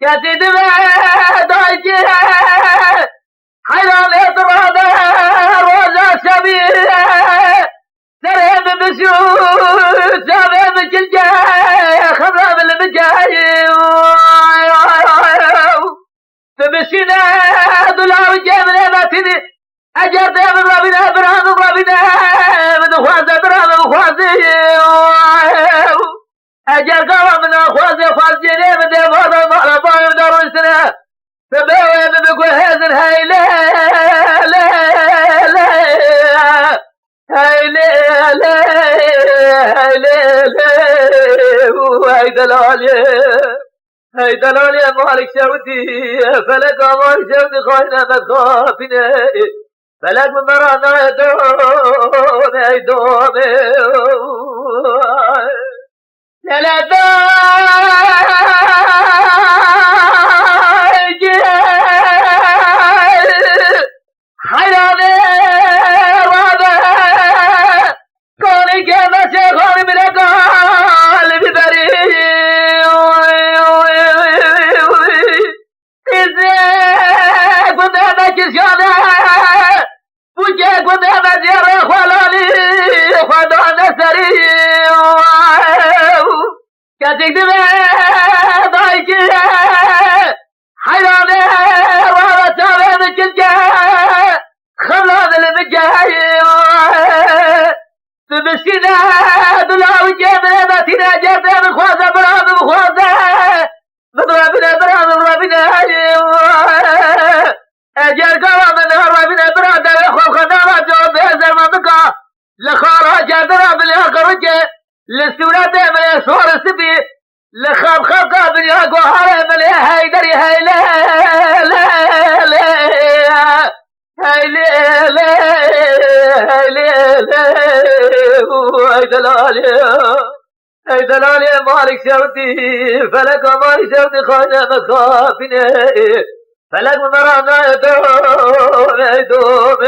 كاتب دايجي حيران اضراد روزا سبيل سرهم بسيوت سرهم بجلجاي خضرا بالمجاي تبسينا دولار جامل باتني اجر دام ربنا برام ربنا بدخوازة برام خوازي اجر قوامنا خوازي خوازي بدي فاضل مالا بايم دارو السنة فباوي بقول هازن هاي لا لا لا هاي لا لا هاي لا لا هاي دلالي هاي دلالي مالك شوتي فلك مالك شوتي خاينة مدخافنا فلك من مرانا يدوم يدوم لا لا كاتب ضايجي حيران ورثة بجلجة خلاص المجاي تبسينا دلاوي جامعة تنا جامعة بخوازة برام بخوازة بضربنا برام ربنا أجل قوامنا ربنا برادة يخوف خدامة جواب بهزر منطقة لخارج درام الأخرج للسورة من صور السبي لخاب خلقا من ياقو حرم لي هيدري هاي لا لا لا هاي لا لا هاي لا لا هاي دلالي هاي دلالي مالك شوتي فلك مالك شوتي خاينة مخافني فلك مرانا يدوم يدوم